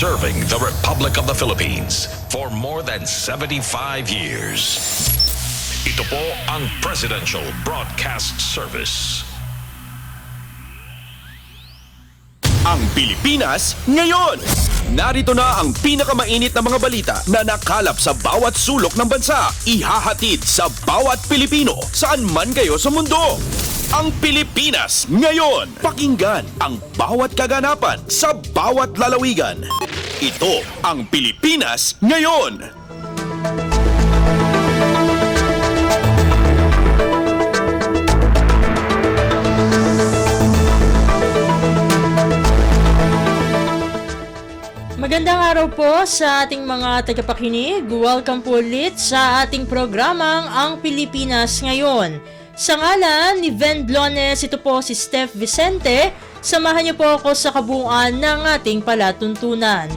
serving the Republic of the Philippines for more than 75 years. Ito po ang Presidential Broadcast Service. Ang Pilipinas ngayon! Narito na ang pinakamainit na mga balita na nakalap sa bawat sulok ng bansa. Ihahatid sa bawat Pilipino saan man kayo sa mundo. Ang Pilipinas ngayon! Pakinggan ang bawat kaganapan sa bawat lalawigan. Ito ang Pilipinas ngayon! Magandang araw po sa ating mga tagapakinig. Welcome po ulit sa ating programang Ang Pilipinas Ngayon. Sa ngalan ni Ven Blones, ito po si Steph Vicente. Samahan niyo po ako sa kabuuan ng ating palatuntunan.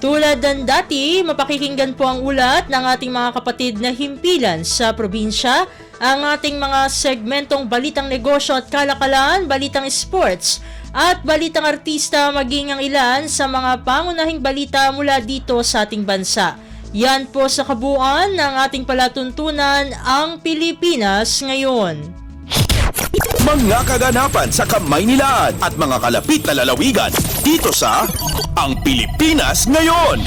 Tulad ng dati, mapakikinggan po ang ulat ng ating mga kapatid na himpilan sa probinsya, ang ating mga segmentong balitang negosyo at kalakalan, balitang sports, at balitang artista maging ang ilan sa mga pangunahing balita mula dito sa ating bansa. Yan po sa kabuuan ng ating palatuntunan, ang Pilipinas ngayon. Mga kaganapan sa Kamaynilaan at mga kalapit na lalawigan dito sa Ang Pilipinas Ngayon.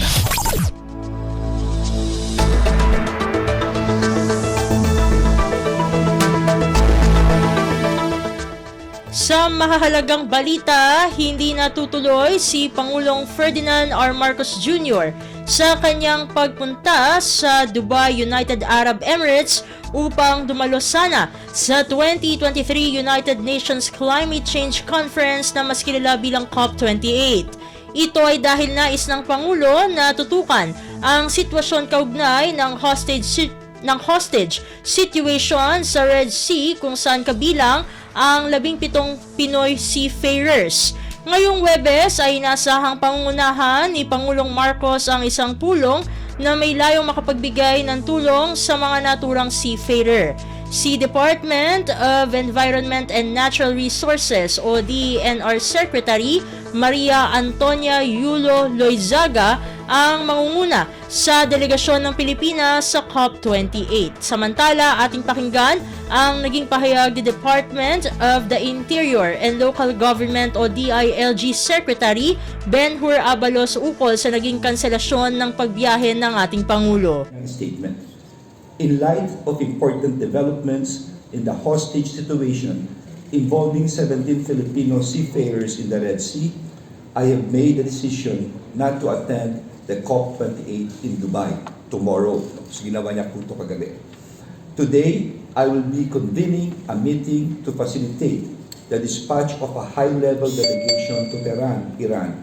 Sa mahahalagang balita, hindi natutuloy si Pangulong Ferdinand R. Marcos Jr. sa kanyang pagpunta sa Dubai, United Arab Emirates upang dumalo sana sa 2023 United Nations Climate Change Conference na mas kilala bilang COP28. Ito ay dahil nais ng Pangulo na tutukan ang sitwasyon kaugnay ng hostage situation sa Red Sea kung saan kabilang ang 17 Pinoy seafarers. Ngayong Huwebes ay inasahang pangungunahan ni Pangulong Marcos ang isang pulong na may layong makapagbigay ng tulong sa mga naturang seafarer. Si Department of Environment and Natural Resources o DENR Secretary Maria Antonia Yulo Loizaga ang mangunguna sa delegasyon ng Pilipinas sa COP28. Samantala, ating pakinggan ang naging pahayag ni Department of the Interior and Local Government o DILG Secretary Ben-Hur Abalos ukol sa naging kanselasyon ng pagbiyahe ng ating Pangulo. Statement. In light of important developments in the hostage situation involving 17 Filipino seafarers in the Red Sea, I have made the decision not to attend the COP28 in Dubai tomorrow. So ginawa niya po ito kagabi. Today, I will be convening a meeting to facilitate the dispatch of a high-level delegation to Tehran, Iran,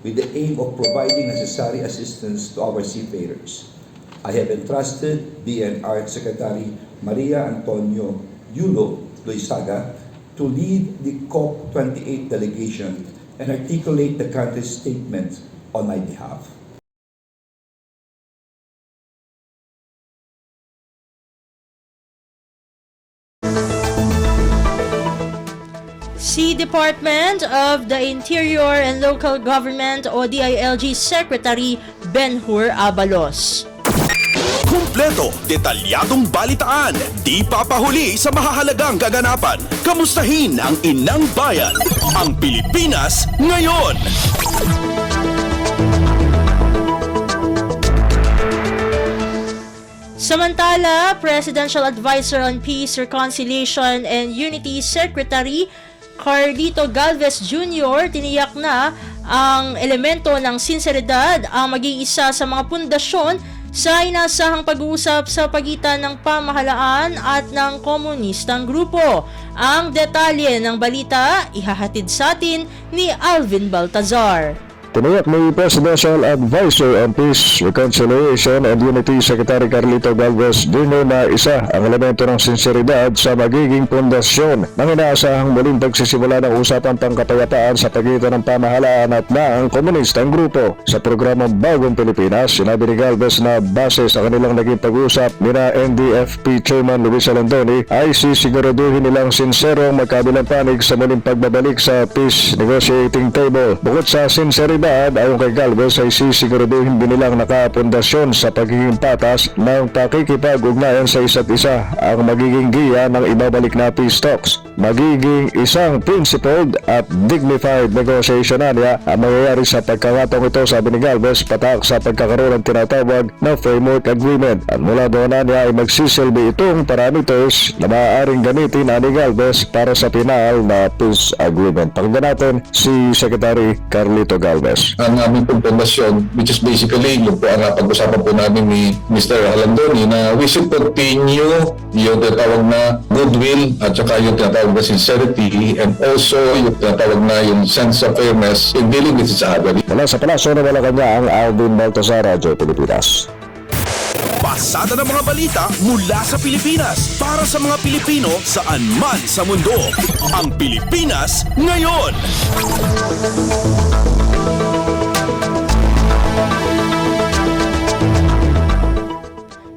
with the aim of providing necessary assistance to our seafarers. I have entrusted DNR Secretary Maria Antonio Yulo Loizaga to lead the COP28 delegation and articulate the country's statement on my behalf. Si Department of the Interior and Local Government o DILG Secretary Ben-Hur Abalos. Kumpleto, detalyadong balitaan, di papahuli sa mahahalagang kaganapan. Kamustahin ang inang bayan, ang Pilipinas ngayon. Samantala, Presidential Advisor on Peace, Reconciliation and Unity Secretary Carlito Galvez Jr. tiniyak na ang elemento ng sinseridad ang maging isa sa mga pundasyon sa inasahang pag-uusap sa pagitan ng pamahalaan at ng komunistang grupo. Ang detalye ng balita ihahatid sa atin ni Alvin Baltazar. Tiniyak ni Presidential Advisor on Peace, Reconciliation and Unity Secretary Carlito Galvez Jr. na isa ang elemento ng sinseridad sa magiging pundasyon ng inaasahang muling pagsisimula ng usapang pangkapayapaan sa pagitan ng pamahalaan at ng komunistang grupo. Sa programang Bagong Pilipinas, sinabi ni Galvez na base sa kanilang naging pag-usap nina NDFP Chairman Luis Alandoni ay sisiguraduhin nilang sinserong magkabilang panig sa muling pagbabalik sa peace negotiating table. Bukod sa sinseridad, ayon kay Galvez ay sisiguraduhin din nilang nakapundasyon sa pagiging patas ng pakikipag-ugnayan sa isa't isa ang magiging giya ng ibabalik na peace talks. Magiging isang principled at dignified negotiation niya ang mangyayari sa pagkakataong ito, sabi ni Galvez, patak sa pagkakaroon ng tinatawag na framework agreement. At mula doon niya ay magsisilbi itong parameters na maaaring gamitin ni Galvez para sa final na peace agreement. Pakinggan natin si Secretary Carlito Galvez. Ang aming pundasyon, which is basically yung po ang pag-usapan po namin ni Mr. Alandoni, na we should continue yung tinatawag na goodwill at saka yung tinatawag na sincerity, and also yung tinatawag na yung sense of fairness in dealing with each other. Mula sa Palasyo na Malacanang, Alvin Baltazar, Radyo Pilipinas. Pasada ng mga balita mula sa Pilipinas para sa mga Pilipino saan man sa mundo. Ang Pilipinas ngayon.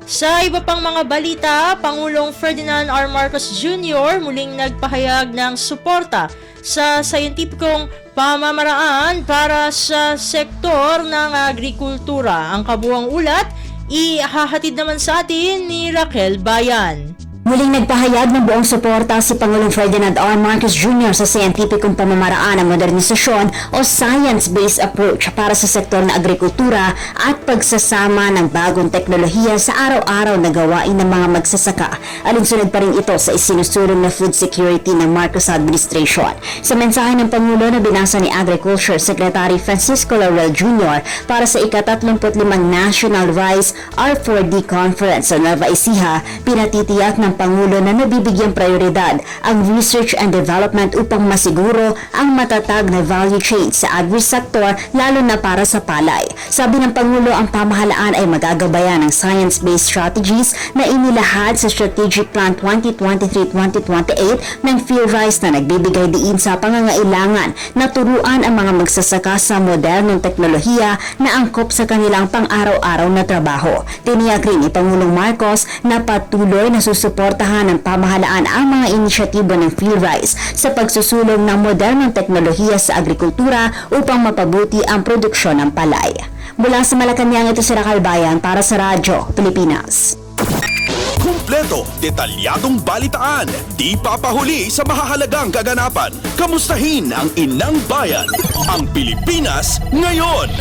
Sa iba pang mga balita, Pangulong Ferdinand R. Marcos Jr. muling nagpahayag ng suporta sa scientificong pamamaraan para sa sektor ng agrikultura. Ang kabuuang ulat, ihahatid naman sa atin ni Raquel Bayan. Muling nagpahayag ng buong suporta si Pangulong Ferdinand R. Marcos Jr. sa siyentipikong pamamaraan ng modernisasyon o science-based approach para sa sektor ng agrikultura at pagsasama ng bagong teknolohiya sa araw-araw na gawain ng mga magsasaka. Alinsunod pa rin ito sa isinusulong na food security ng Marcos administration. Sa mensahe ng Pangulo na binasa ni Agriculture Secretary Francisco Laurel Jr. para sa ika-35 National Rice R4D Conference sa Nueva Ecija, pinatitiyak ng Pangulo na nabibigyang prioridad ang research and development upang masiguro ang matatag na value chain sa agri-sector, lalo na para sa palay. Sabi ng Pangulo, ang pamahalaan ay magagabayan ng science-based strategies na inilahad sa Strategic Plan 2023-2028 ng PhilRice na nagbibigay diin sa pangangailangan na turuan ang mga magsasaka sa modernong teknolohiya na angkop sa kanilang pang-araw-araw na trabaho. Tiniyak rin ni Pangulong Marcos na patuloy na susuportahan ng pamahalaan ang mga inisyatibo ng PhilRice sa pagsusulong ng modernong teknolohiya sa agrikultura upang mapabuti ang produksyon ng palay. Mula sa Malacanang, ito si Raquel Bayan para sa Radyo Pilipinas. Kumpleto, detalyadong balitaan, di papahuli sa mahahalagang kaganapan. Kamustahin ang inang bayan, ang Pilipinas ngayon.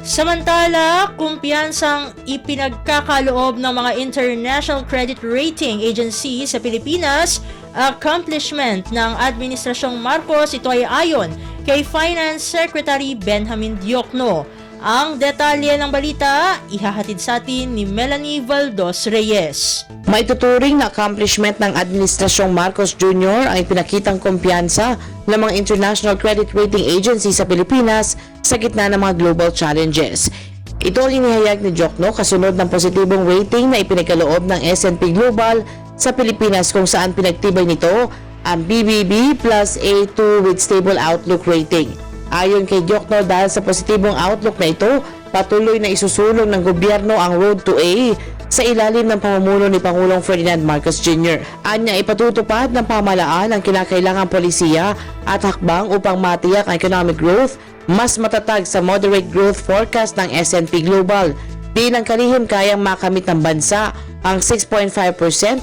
Samantala, kumpiyansang ipinagkakaloob ng mga international credit rating agency sa Pilipinas, accomplishment ng Administrasyong Marcos. Ito ay ayon kay Finance Secretary Benjamin Diokno. Ang detalye ng balita, ihahatid sa atin ni Melanie Valdos Reyes. May tuturing na accomplishment ng Administrasyong Marcos Jr. ang ipinakitang kumpiyansa ng mga international credit rating agency sa Pilipinas sa gitna ng mga global challenges. Ito ang inihayag ni Diokno kasunod ng positibong rating na ipinagkaloob ng S&P Global sa Pilipinas, kung saan pinagtibay nito ang BBB plus A2 with stable outlook rating. Ayon kay Diokno, dahil sa positibong outlook na ito, patuloy na isusulong ng gobyerno ang Road to A sa ilalim ng pamumuno ni Pangulong Ferdinand Marcos Jr. Anya, ipatutupad ng pamahalaan ang kinakailangang polisiya at hakbang upang matiyak ang economic growth, mas matatag sa moderate growth forecast ng S&P Global. Di ng kalihim kayang makamit ng bansa ang 6.5%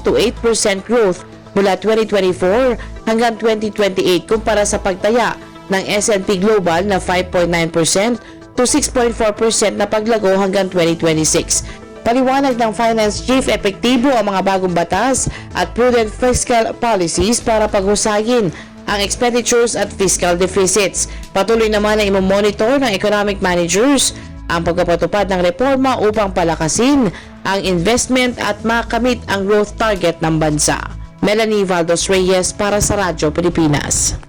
to 8% growth mula 2024 hanggang 2028 kumpara sa pagtaya ng S&P Global na 5.9% to 6.4% na paglago hanggang 2026. Paliwanag ng Finance Chief, epektibo ang mga bagong batas at prudent fiscal policies para paghusayin ang expenditures at fiscal deficits. Patuloy naman na imomonitor ng economic managers ang pagpapatupad ng reforma upang palakasin ang investment at makamit ang growth target ng bansa. Melanie Valdos Reyes para sa Radyo Pilipinas.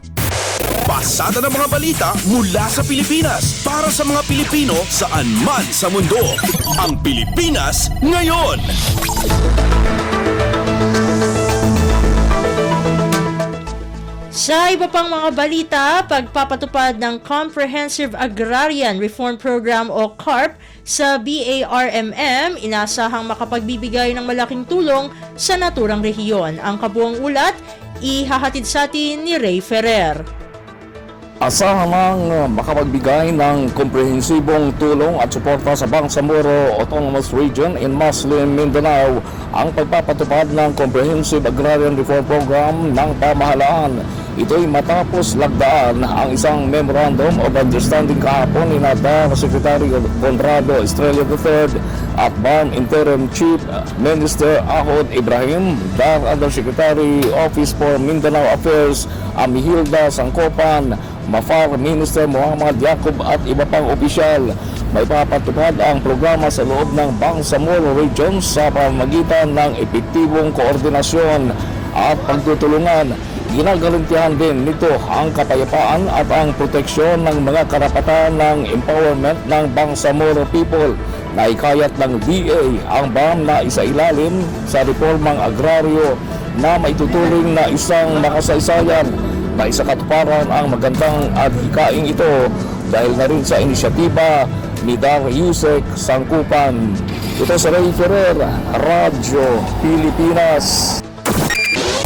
Pasada ng mga balita mula sa Pilipinas para sa mga Pilipino saan man sa mundo. Ang Pilipinas ngayon. Sa iba pang mga balita, pagpapatupad ng Comprehensive Agrarian Reform Program o CARP sa BARMM, inasahang makapagbibigay ng malaking tulong sa naturang rehiyon. Ang kabuang ulat, ihahatid sa atin ni Ray Ferrer. Asahan makapagbigay ng komprehensibong tulong at suporta sa Bangsamoro Autonomous Region in Muslim Mindanao ang pagpapatupad ng Comprehensive Agrarian Reform Program ng pamahalaan. Ito'y matapos lagdaan ang isang Memorandum of Understanding kahapon ni DAR Secretary Conrado Estrella III at BARM Interim Chief Minister Ahod Ibrahim, DAR Undersecretary Office for Mindanao Affairs Amihilda Sangkopan, MAFAR Minister Muhammad Yacoob at iba pang opisyal. May papatupad ang programa sa loob ng Bangsamoro Region sa pamamagitan ng epektibong koordinasyon at pagtutulungan. Ginagarantihan din nito ang kapayapaan at ang proteksyon ng mga karapatan ng empowerment ng Bangsamoro people. Naikayat ng DA ang BARM na isailalim sa reformang agraryo na maituturing na isang makasaysayan. May sa katuparan ang magandang adhikaing ito dahil na rin sa inisyatiba ni DAR Yusek Sangkupan. Ito sa Ray Ferrer, Radyo Pilipinas.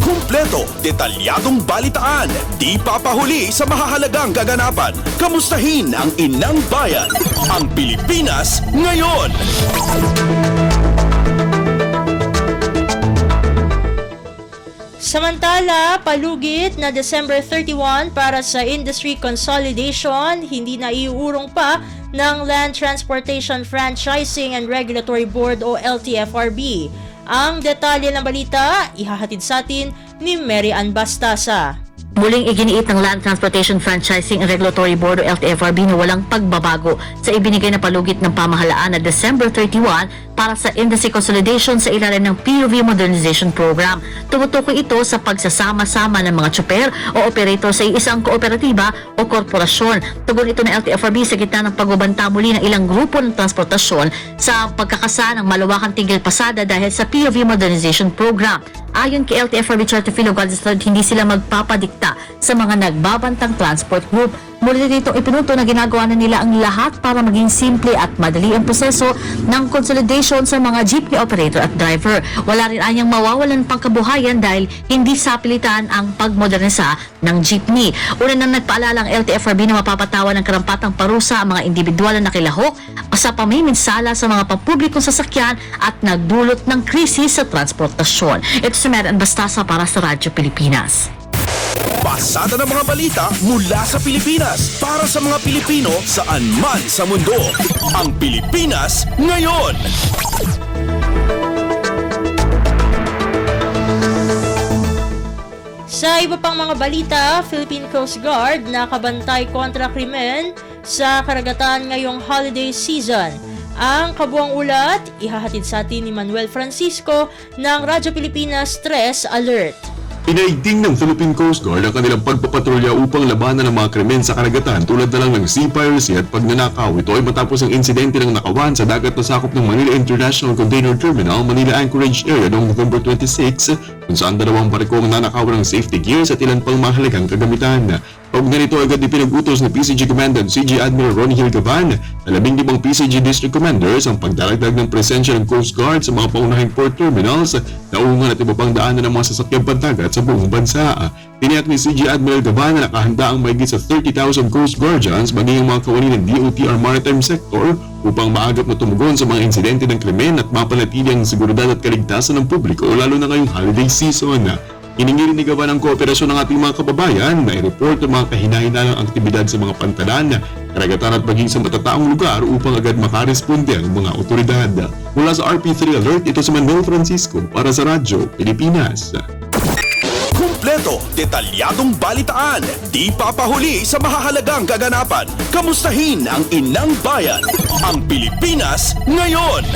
Kumpleto, detalyadong balitaan, di papahuli sa mahahalagang kaganapan. Kamustahin ang inang bayan, ang Pilipinas ngayon. Samantala, palugit na December 31 para sa industry consolidation, hindi na iuurong pa ng Land Transportation Franchising and Regulatory Board o LTFRB. Ang detalye ng balita, ihahatid sa atin ni Mary Ann Bastasa. Muling iginiit ng Land Transportation Franchising and Regulatory Board o LTFRB na walang pagbabago sa ibinigay na palugit ng pamahalaan na December 31 para sa industry consolidation sa ilalim ng POV Modernization Program. Tumutukoy ito sa pagsasama-sama ng mga tsuper o operator sa isang kooperatiba o korporasyon. Tugon ito ng LTFRB sa gitna ng pagbabanta muli ng ilang grupo ng transportasyon sa pagkakasa ng malawakang tigil pasada dahil sa POV Modernization Program. Ayon kay LTFRB Chair Teofilo Galdis, hindi sila magpapadikta sa mga nagbabantang transport group. Muli dito ipinuto na ginagawa na nila ang lahat para maging simple at madali ang proseso ng consolidation sa mga jeepney operator at driver. Wala rin anyang mawawalan pang kabuhayan dahil hindi sapilitan ang pagmodernisa ng jeepney. Una nang nagpaalala ang LTFRB na mapapatawan ng karampatang parusa ang mga individual na nakilahok sa pamiminsala sa mga pampublikong sasakyan at nagdulot ng krisis sa transportasyon. Ito si Mary Ann Bastasa para sa Radyo Pilipinas. Pasada ng mga balita mula sa Pilipinas para sa mga Pilipino saan man sa mundo. Ang Pilipinas ngayon. Sa iba pang mga balita, Philippine Coast Guard nakabantay kontra krimen sa karagatan ngayong holiday season. Ang kabuang ulat, ihahatid sa atin ni Manuel Francisco ng Radyo Pilipinas Stress Alert. Inaigting ng Philippine Coast Guard ang kanilang pagpapatrolya upang labanan ang mga krimen sa karagatan tulad na lang ng sea piracy at pagnanakaw. Ito ay matapos ang insidente ng nakawan sa dagat na sakop ng Manila International Container Terminal, Manila Anchorage area noong November 26 kung saan dalawang barko ang nanakawan ng safety gears at ilan pang mahalagang kagamitan. Kaugnay nito agad ipinag-utos ni PCG Commandant CG Admiral Ronnie Hill Gavan na 15 PCG District Commanders ang pagdaragdag ng presensya ng Coast Guard sa mga paunahing port terminals, naungan at iba pang daanan ng mga sasakyang pandagat sa buong bansa. Tiniyak ni CG Admiral Gavan na nakahanda ang mahigit sa 30,000 Coast Guardians maging ang mga kawani ng DOTR Maritime Sector upang maagap na tumugon sa mga insidente ng krimen at mapanatili ang seguridad at kaligtasan ng publiko lalo na ngayong holiday season. Hiningi rin ni Gavan ang kooperasyon ng ating mga kababayan na i-report ang mga kahina-hinalang aktibidad sa mga pantalan, karagatan at maging sa matataong lugar upang agad makaresponde ang mga otoridad. Mula sa RP3 Alert, ito si Manuel Francisco para sa Radyo Pilipinas. Kumpleto, detalyadong balitaan, di papahuli sa mahahalagang kaganapan. Kamustahin ang inang bayan, ang Pilipinas ngayon.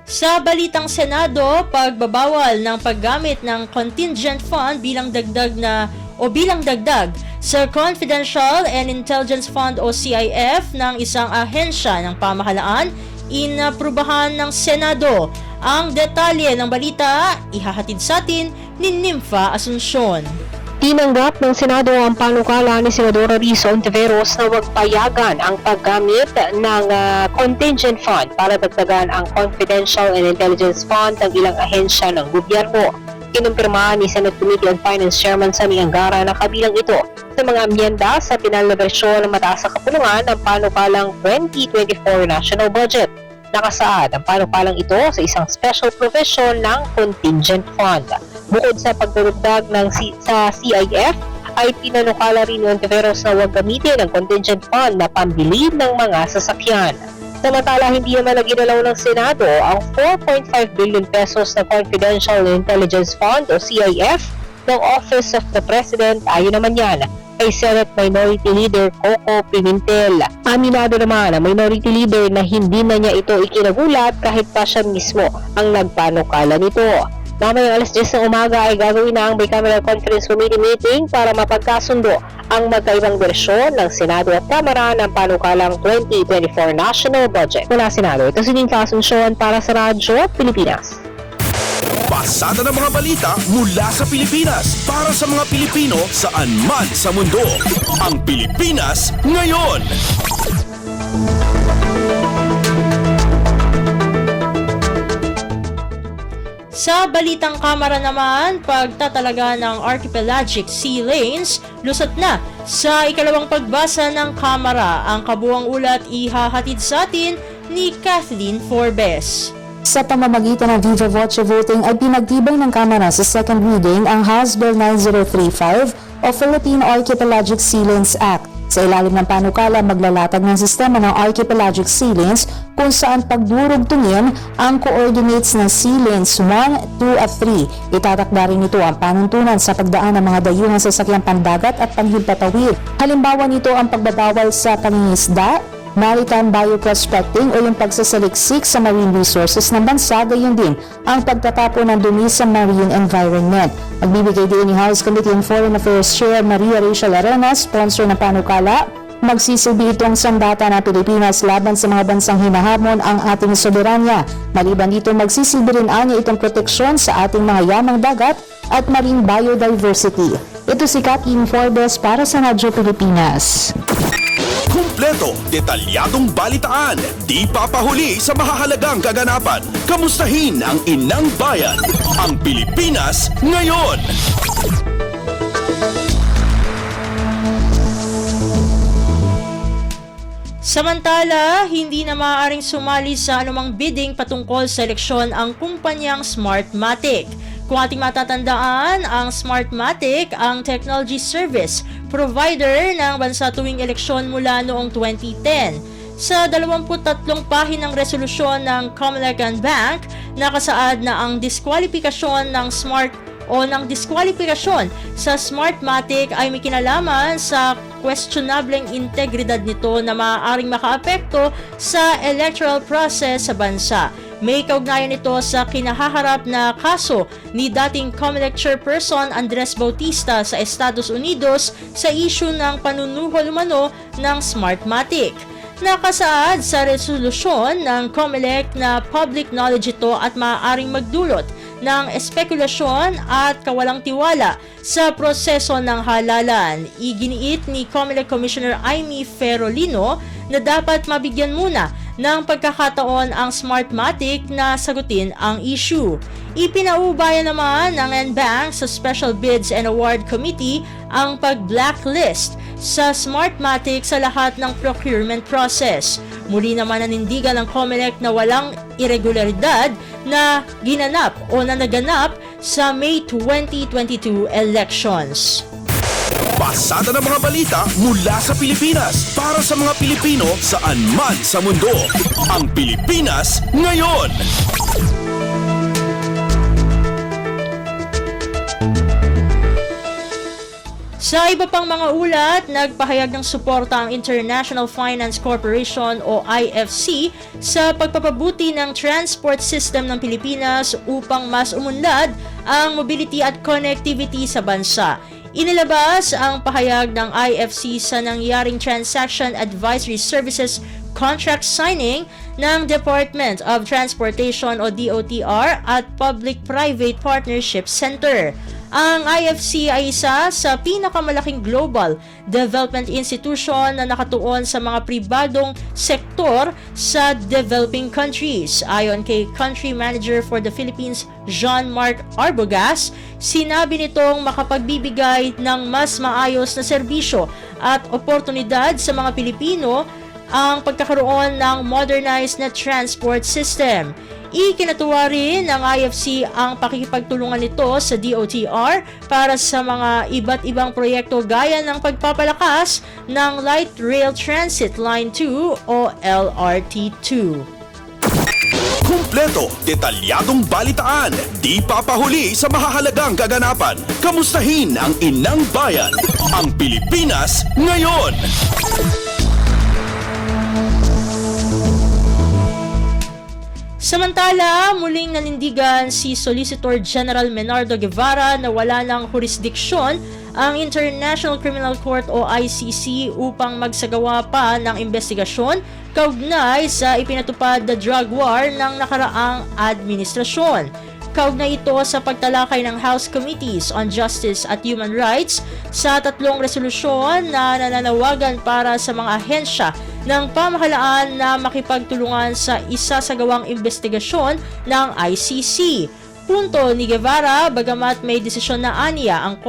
Sa balitang Senado, pagbabawal ng paggamit ng contingent fund bilang dagdag sa Confidential and Intelligence Fund o CIF ng isang ahensya ng pamahalaan, inaprubahan ng Senado. Ang detalye ng balita, ihahatid sa atin ni Nympha Asuncion. Tinanggap ng Senado ang panukala ni Senadora Risa Ontiveros na huwag payagan ang paggamit ng contingent fund para dagdagan ang Confidential and Intelligence Fund ng ilang ahensya ng gobyerno. Kinumpirma ni Senate Committee on Finance Chairman Sammy Angara na kabilang ito sa mga amyenda sa pinal na bersyon ng mataas na kapulungan ng panukalang 2024 National Budget. Nakasaad ang panukalang ito sa isang special provision ng contingent fund. Bukod sa pagdurugdag sa CIF, ay pinanukala rin ni Ontiveros na huwag gamitin ang contingent fund na pambili ng mga sasakyan. Samantala, hindi naman naginalaw ng Senado ang 4.5 billion pesos na Confidential Intelligence Fund o CIF ng Office of the President. Ayon naman yan kay Senate Minority Leader Coco Pimentel. Aminado naman ang Minority Leader na hindi na niya ito ikinagulat kahit pa siya mismo ang nagpanukala nito. Mamayang alas 10 ng umaga ay gagawin na ang Bicameral Conference Committee meeting para mapagkasundo ang magkaibang bersyon ng Senado at Kamara ng panukalang 2024 National Budget. Mula Senado, ito si Nympha Asuncion para sa Radyo Pilipinas. Pasada ng mga balita mula sa Pilipinas para sa mga Pilipino saan man sa mundo. Ang Pilipinas ngayon. Sa balitang Kamara naman, pagtatalaga ng Archipelagic Sea Lanes, lusot na sa ikalawang pagbasa ng Kamara. Ang kabuuang ulat ihahatid sa atin ni Kathleen Forbes. Sa pamamagitan ng Viva Voce voting ay pinagtibay ng Kamara sa second reading ang House Bill 9035 o Philippine Archipelagic Sea Lanes Act. Sa ilalim ng panukala, maglalatag ng sistema ng Archipelagic Sea Lanes kung saan pagdurugtungin ang coordinates ng Sea Lanes 1, 2 at 3. Itatakda rin ito ang panuntunan sa pagdaan ng mga dayuhang sasakyang pandagat at panhimpatawid. Halimbawa nito ang pagbabawal sa pangingisda, maritime bioprospecting o yung pagsasaliksik sa marine resources ng bansa, gayon din ang pagtatapon ng dumi sa marine environment. Magbibigay din ni House Committee on Foreign Affairs Chair Maria Rachel Arenas, sponsor ng panukala. Magsisilbi itong sandata ng Pilipinas laban sa mga bansang hinahamon ang ating soberanya. Maliban dito, magsisilbi rin anya itong proteksyon sa ating mga yamang dagat at marine biodiversity. Ito si Kathleen Forbes para sa Radyo Pilipinas. Kumpleto, detalyadong balitaan, di papahuli sa mahahalagang kaganapan. Kamustahin ang inang bayan, ang Pilipinas ngayon. Samantala, hindi na maaaring sumali sa anumang bidding patungkol sa eleksyon ang kumpanyang Smartmatic. Kung ating matatandaan, ang Smartmatic ang technology service provider ng bansa tuwing eleksyon mula noong 2010. Sa 23 pahinang resolusyon ng Comelec and Bank, nakasaad na ang diskwalifikasyon sa Smartmatic ay may kinalaman sa questionableng integridad nito na maaaring makaapekto sa electoral process sa bansa. May kaugnayan ito sa kinahaharap na kaso ni dating Comelec Chairperson Andres Bautista sa Estados Unidos sa issue ng panunuhol umano ng Smartmatic. Nakasaad sa resolusyon ng Comelec na public knowledge ito at maaaring magdulot ng espekulasyon at kawalang tiwala sa proseso ng halalan. Iginiit ni Comelec Commissioner Amy Ferolino na dapat mabigyan muna ng pagkakataon ang Smartmatic na sagutin ang issue. Ipinaubayan naman ng NBank sa Special Bids and Award Committee ang pag-blacklist sa Smartmatic sa lahat ng procurement process. Muli naman nanindigan ng Comelec na walang irregularidad na ginanap o na naganap sa May 2022 elections. Pasada ng mga balita mula sa Pilipinas para sa mga Pilipino saan man sa mundo. Ang Pilipinas ngayon. Sa iba pang mga ulat, nagpahayag ng suporta ang International Finance Corporation o IFC sa pagpapabuti ng transport system ng Pilipinas upang mas umunlad ang mobility at connectivity sa bansa. Inilabas ang pahayag ng IFC sa nangyaring Transaction Advisory Services contract signing ng Department of Transportation o DOTR at Public-Private Partnership Center. Ang IFC ay isa sa pinakamalaking global development institution na nakatuon sa mga pribadong sektor sa developing countries. Ayon kay Country Manager for the Philippines, Jean-Marc Arbogas, sinabi nitong makapagbibigay ng mas maayos na serbisyo at oportunidad sa mga Pilipino ang pagkakaroon ng modernized na transport system. Ikinatuwa rin ng IFC ang pakikipagtulungan nito sa DOTR para sa mga iba't ibang proyekto gaya ng pagpapalakas ng Light Rail Transit Line 2 o LRT2. Kumpleto, detalyadong balitaan, di papahuli sa mahahalagang kaganapan. Kamustahin ang inang bayan, ang Pilipinas ngayon. Samantala, muling nanindigan si Solicitor General Menardo Guevara na wala ng jurisdiksyon ang International Criminal Court o ICC upang magsagawa pa ng investigasyon kaugnay sa ipinatupad na drug war ng nakaraang administrasyon. Kaugnay ito sa pagtalakay ng House Committees on Justice at Human Rights sa 3 resolusyon na nananawagan para sa mga ahensya ng pamahalaan na makipagtulungan sa isasagawang investigasyon ng ICC. Punto ni Guevara, bagamat may desisyon na aniya ang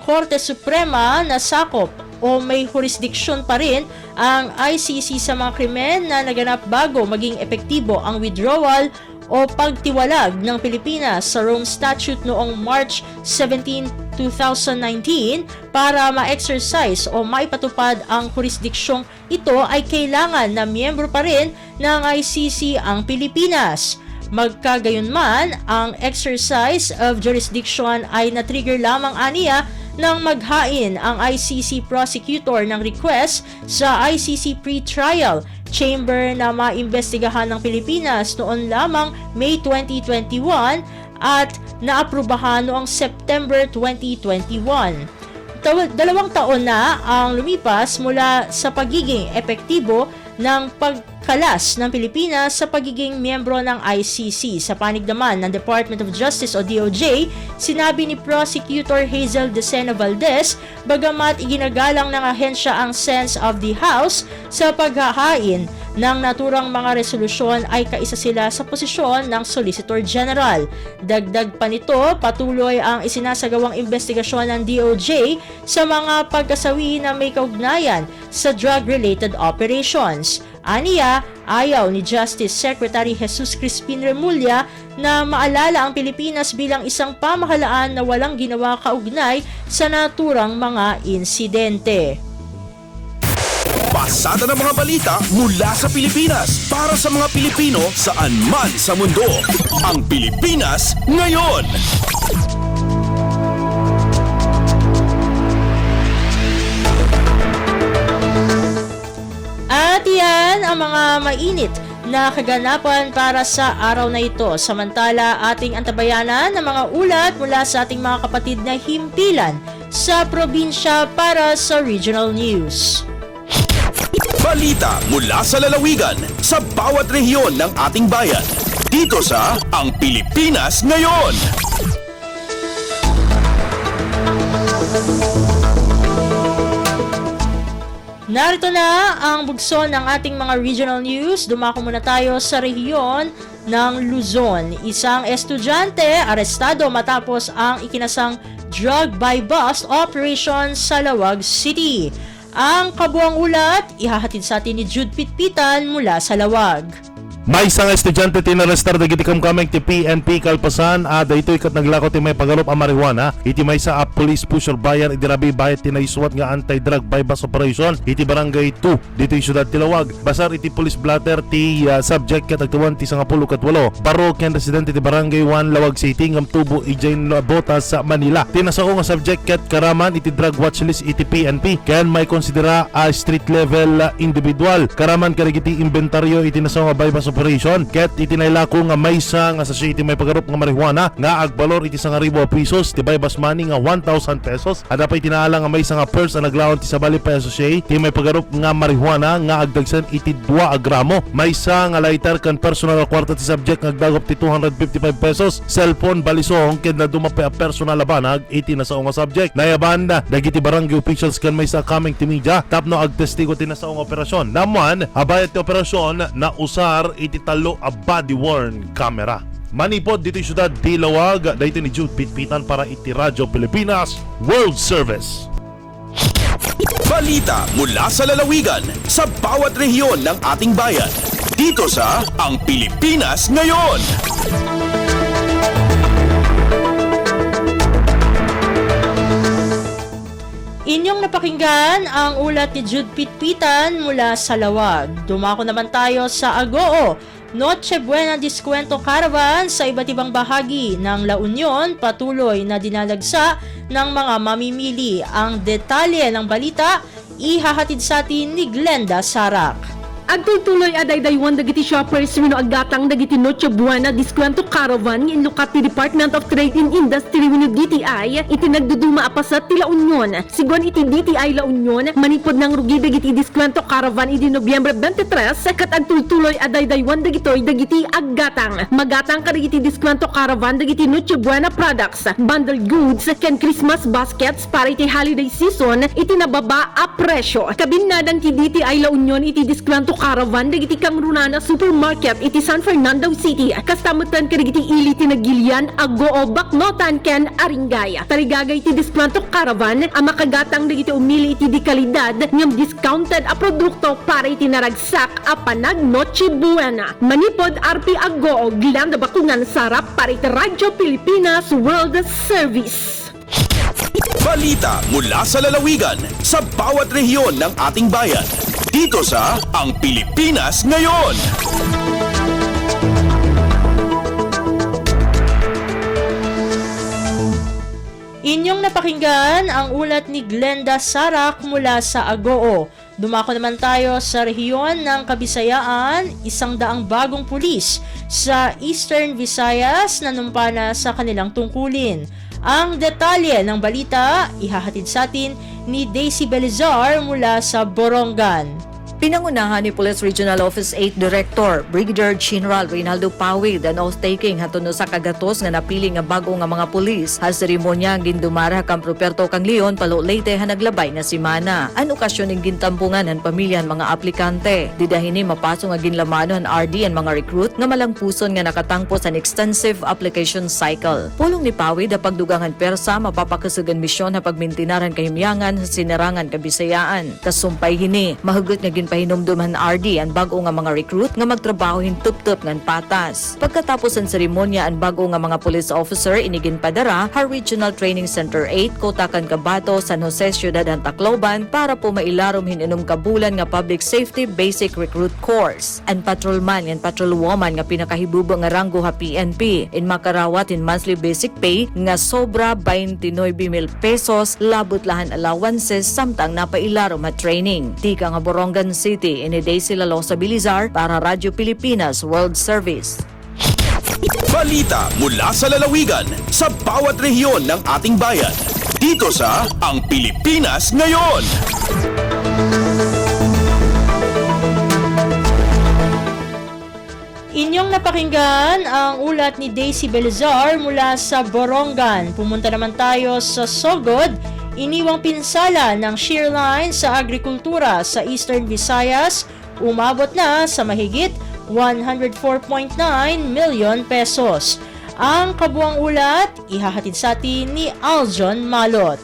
Korte Suprema na sakop o may jurisdiksyon pa rin ang ICC sa mga krimen na naganap bago maging epektibo ang withdrawal o pagtiwalag ng Pilipinas sa Rome Statute noong March 17, 2019 para ma-exercise o maipatupad ang jurisdiksyong ito ay kailangan na miyembro pa rin ng ICC ang Pilipinas. Magkagayunman, ang exercise of jurisdiction ay na-trigger lamang aniya nang maghain ang ICC prosecutor ng request sa ICC pre-trial chamber na maimbestigahan ng Pilipinas noon lamang May 2021 at naaprubahan noong September 2021. 2 taon na ang lumipas mula sa pagiging epektibo ng pagkalas ng Pilipinas sa pagiging miyembro ng ICC. Sa panig naman ng Department of Justice o DOJ, sinabi ni Prosecutor Hazel Decena Valdez, bagamat iginagalang ng ahensya ang sense of the House sa paghahain ng naturang mga resolusyon ay kaisa sila sa posisyon ng Solicitor General. Dagdag pa nito, patuloy ang isinasagawang investigasyon ng DOJ sa mga pagkasawi na may kaugnayan sa drug-related operations. Aniya, ayaw ni Justice Secretary Jesus Crispin Remulla na maalala ang Pilipinas bilang isang pamahalaan na walang ginawa kaugnay sa naturang mga insidente. Pasada ng mga balita mula sa Pilipinas para sa mga Pilipino saan man sa mundo. Ang Pilipinas ngayon. At yan ang mga mainit na kaganapan para sa araw na ito. Samantala, ating antabayanan ng mga ulat mula sa ating mga kapatid na himpilan sa probinsya para sa Regional News. Balita mula sa lalawigan sa bawat rehiyon ng ating bayan. Dito sa Ang Pilipinas Ngayon. Narito na ang bugso ng ating mga regional news. Dumako muna tayo sa rehiyon ng Luzon. Isang estudyante arestado matapos ang ikinasang drug by bus operation sa Lawag City. Ang kabuang ulat, ihahatid sa atin ni Jude Pitpitan mula sa Lawag. May isang estudyante tinarestar dagiti kamkameng ti PNP Kalpasan daytoy kat naglako ti may pagarup a marijuana iti may sa police pusher bayan idirabi bayat tinaiswat nga anti-drug bypass operation iti barangay 2 dito yung syudad Tilawag. Basar iti police blatter ti subject kat agtuwan ti 18 baro ken residente ti barangay 1 Lawag City ngam tubo ijain Botas sa Manila. Tinasao nga subject kat karaman iti drug watchlist iti PNP ken may konsidera a street level individual karaman karigiti inventaryo iti nasao nga bypass operation ket itinaylako nga maysa nga sachet iti may pagarup nga marijuana nga agbalor iti 1,000 pesos ti bypass money nga 1,000 pesos ada pa itinaala nga maysa nga purse ang naglawon ti 7 pesos sachet ti may pagarup nga marijuana nga agdagsan iti 2 gramo maysa nga lighter kan personal kwarta ti subject nga agdagop ti 255 pesos cellphone balisong ket na dumapay a personal banag iti nasao nga subject nayaban dagiti barangay officials kan maysa coming ti media tapno agtestigo ti nasao nga operasyon naman abayat ti operasyon na usar iti talo a body worn camera. Manipod dito yung syudad Dilawag dito ni Jude Pitpitan para iti Radyo Pilipinas World Service. Balita mula sa lalawigan sa bawat rehiyon ng ating bayan. Dito sa Ang Pilipinas Ngayon. Inyong napakinggan ang ulat ni Jude Pitpitan mula sa Lawag. Dumako naman tayo sa Agoo. Noche Buena Diskwento Caravan sa iba't ibang bahagi ng La Union patuloy na dinalagsa ng mga mamimili. Ang detalye ng balita ihahatid sa atin ni Glenda Sarak. Agtutuloy adaydayon dagiti shoppers wenno aggatang dagiti Noche Buena Diskwento Caravan nga inlukat ti Department of Trade and Industry wenno DTI iti nagduduma apasat ti La Union. Sigon iti DTI La Union manipod ng rugi dagiti Diskwento Caravan iti Nobyembre 23 ket agtutuloy adaydayon dagitoy dagiti aggatang. Magatang kadagiti Diskwento Caravan dagiti Noche Buena products, bundled goods ken Christmas baskets para iti holiday season iti nababa a presyo. Kabinadang ti DTI La Union iti Diskwento Caravan dagiti kang Runana Supermarket iti San Fernando City kastamutan kadagiti ili tinagilian Agoo Baknotan ken Aringay. Tarigagay iti Diskwento Caravan ang makagatang dagiti umili iti di kalidad ngem discounted a produkto para iti naragsak a panag Noche Buena. Manipod RP Agoo Glenda Bakungan Sarap para iti Radyo Pilipinas World Service. Balita mula sa lalawigan sa bawat rehiyon ng ating bayan. Dito sa Ang Pilipinas Ngayon. Inyong napakinggan ang ulat ni Glenda Sarak mula sa Agoo. Dumako naman tayo sa rehiyon ng Kabisayaan, 100 bagong pulis sa Eastern Visayas na numpana sa kanilang tungkulin. Ang detalye ng balita ihahatid sa atin ni Daisy Belizar mula sa Borongan. Pinangunahan ni Police Regional Office 8 Director Brigadier General Reynaldo Pawid ang oath-taking hatuno sa kagatos nga napili nga bago nga mga pulis. Sa seremonya ang gindumara kang Ruperto kang Leon palo Leyte ha naglabay na simana. An okasyon ng gintampungan ang pamilya mga aplikante. Didahini mapaso nga ginlamano ang RD ang mga recruit nga malangpuson nga nakatangpo sa extensive application cycle. Pulong ni Pawid ang pagdugangan persa mapapakasugan misyon na pagmintinaran kahimyangan sa sinerangan Kabisayaan. Kasumpay hini mahugot nga pahinumduman RD ang bago nga mga recruit nga magtrabaho hintup-tup ngan patas. Pagkatapos ang seremonya ang bago nga mga police officer inigin padara ha Regional Training Center 8 Kotakan Cabato, San Jose, Ciudad Tacloban para po mailarom hininom kabulan nga Public Safety Basic Recruit Course. Ang patrolman and patrolwoman nga pinakahibubo nga ranggo ha PNP in makarawat in monthly basic pay nga sobra 29,000 pesos labot lahan allowances samtang napailarom ha training. Tika nga Borongan City, Daisy Lalosa Bilizar para Radyo Pilipinas World Service. Balita mula sa lalawigan sa bawat rehiyon ng ating bayan. Dito sa Ang Pilipinas Ngayon. Inyong napakinggan ang ulat ni Daisy Belizar mula sa Borongan. Pumunta naman tayo sa Sogod. Iniwang pinsala ng shear line sa agrikultura sa Eastern Visayas umabot na sa mahigit 104.9 million pesos. Ang kabuang ulat ihahatid sa atin ni Aljon Malot.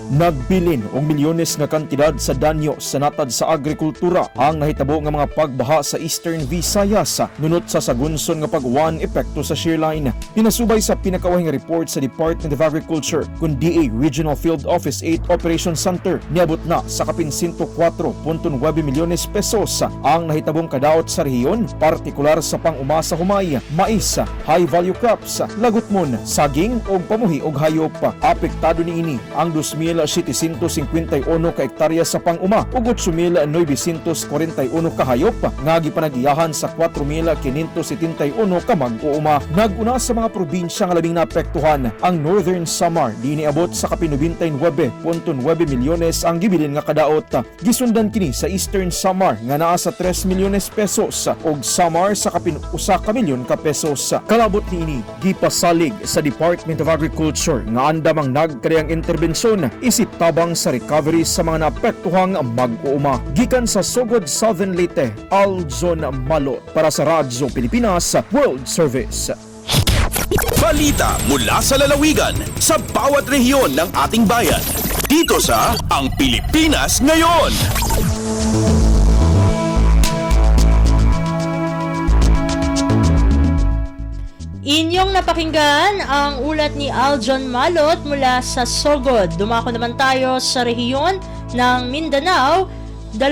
Nagbilin og milyones nga kantidad sa danyo sa natad sa agrikultura ang nahitabo nga mga pagbaha sa Eastern Visayas nunot sa sagunson nga pagwan epekto sa shearline. Pinasubay sa pinakawahing report sa Department of Agriculture kun DA Regional Field Office 8 Operation Center, niabot na sa kapin 104.9 milyones pesos ang nahitabong kadaot sa rehiyon, partikular sa pang-umasa humay, mais, high-value crops, lagutmon, saging ug pamuhi og hayop. Apektado niini ang 2,751 ka hektarya sa pang-uma ug 8,941 ka hayop nga gipanag-iyahan sa 4,571 ka mag-uuma. Nag-una sa mga probinsya nga labing naapektuhan ang Northern Samar, di niabot sa kapin 99.9 milyones ang gibilin nga kadaot. Gisundan kini sa Eastern Samar nga naa sa 3 milyones pesos ug Samar sa kapin 1 ka milyon ka pesos. Kalabot niini gipasalig sa Department of Agriculture nga andamang nagkadayang interbensyon isip tabang sa recovery sa mga naapektuhang mag-uuma. Gikan sa Sogod, Southern Leyte, Aljon Malot para sa Radyo Pilipinas World Service. Balita mula sa lalawigan sa bawat rehiyon ng ating bayan. Dito sa Ang Pilipinas Ngayon. Inyong napakinggan ang ulat ni Aljon Malot mula sa Sogod. Dumako naman tayo sa rehiyon ng Mindanao. 2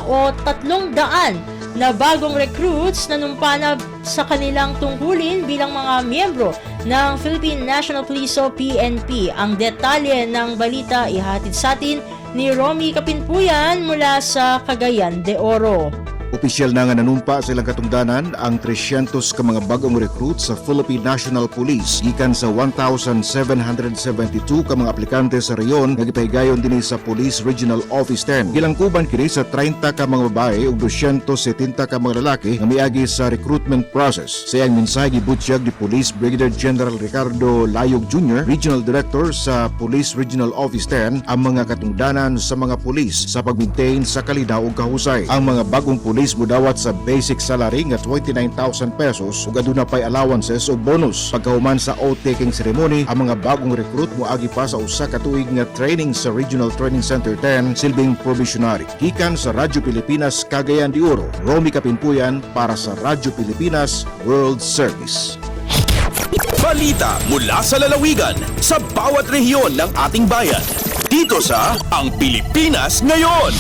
o 300 na bagong recruits na numpanab sa kanilang tungkulin bilang mga miyembro ng Philippine National Police o PNP. Ang detalye ng balita ihatid sa atin ni Romy Kapinpuyan mula sa Cagayan de Oro. Opisyal na nga nanumpa sa ilang katungdanan ang 300 ka mga bagong recruit sa Philippine National Police gikan sa 1,772 ka mga aplikante sa reyon nga gipahigayon dinhi sa Police Regional Office 10. Gilangkuban kini sa 30 ka mga babae ug 270 ka mga lalaki nga miagi sa recruitment process. Sa iyang mensahe gibutyag ni Police Brigadier General Ricardo Layog Jr., Regional Director sa Police Regional Office 10, ang mga katungdanan sa mga pulis sa pag-maintain sa kalidad ug kahusay. Ang mga bagong pulis mudawat sa basic salary nga 29,000 pesos ug aduna pay allowances o bonus. Pagkahuman sa oath-taking ceremony, ang mga bagong recruit moagi pa sa usa ka tuig nga training sa Regional Training Center 10 silbing probationary. Gikan sa Radyo Pilipinas Cagayan de Oro, Romy Kapinpuyan para sa Radyo Pilipinas World Service. Balita mula sa lalawigan sa bawat rehiyon ng ating bayan. Dito sa Ang Pilipinas Ngayon.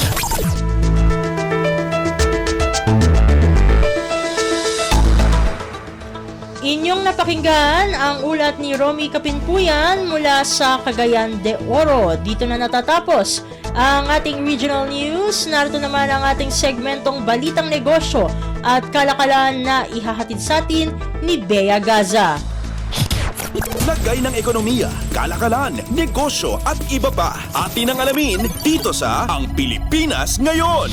Inyong napakinggan ang ulat ni Romy Kapinpuyan mula sa Cagayan de Oro. Dito na natatapos ang ating regional news. Narito naman ang ating segmentong Balitang Negosyo at Kalakalan na ihahatid sa atin ni Bea Gaza. Lagay ng ekonomiya, kalakalan, negosyo at iba pa. Atin ang alamin dito sa Ang Pilipinas Ngayon.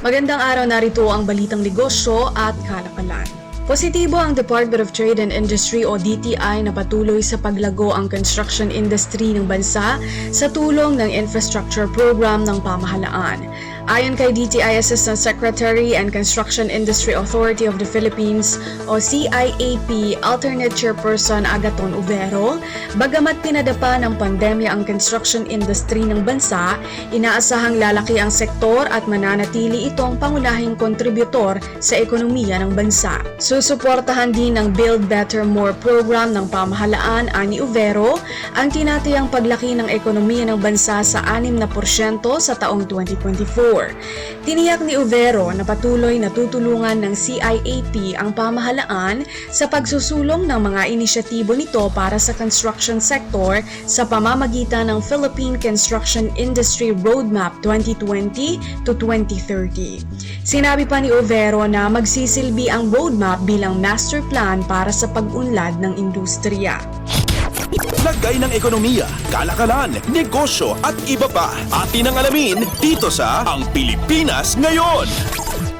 Magandang araw, narito ang Balitang Negosyo at Kalakalan. Positibo ang Department of Trade and Industry o DTI na patuloy sa paglago ang construction industry ng bansa sa tulong ng infrastructure program ng pamahalaan. Ayon kay DTI Assistant Secretary and Construction Industry Authority of the Philippines o CIAP Alternate Chairperson Agaton Overo, bagamat pinadapa ng pandemya ang construction industry ng bansa, inaasahang lalaki ang sektor at mananatili itong pangunahing kontributor sa ekonomiya ng bansa. Susuportahan din ng Build Better More program ng pamahalaan ani Overo ang tinatayang paglaki ng ekonomiya ng bansa sa 6% sa taong 2024. Tiniyak ni Overo na patuloy na tutulungan ng CIAP ang pamahalaan sa pagsusulong ng mga inisyatibo nito para sa construction sector sa pamamagitan ng Philippine Construction Industry Roadmap 2020 to 2030. Sinabi pa ni Overo na magsisilbi ang roadmap bilang master plan para sa pag-unlad ng industriya. Lagay ng ekonomiya, kalakalan, negosyo at iba pa. Atin ang alamin dito sa Ang Pilipinas Ngayon.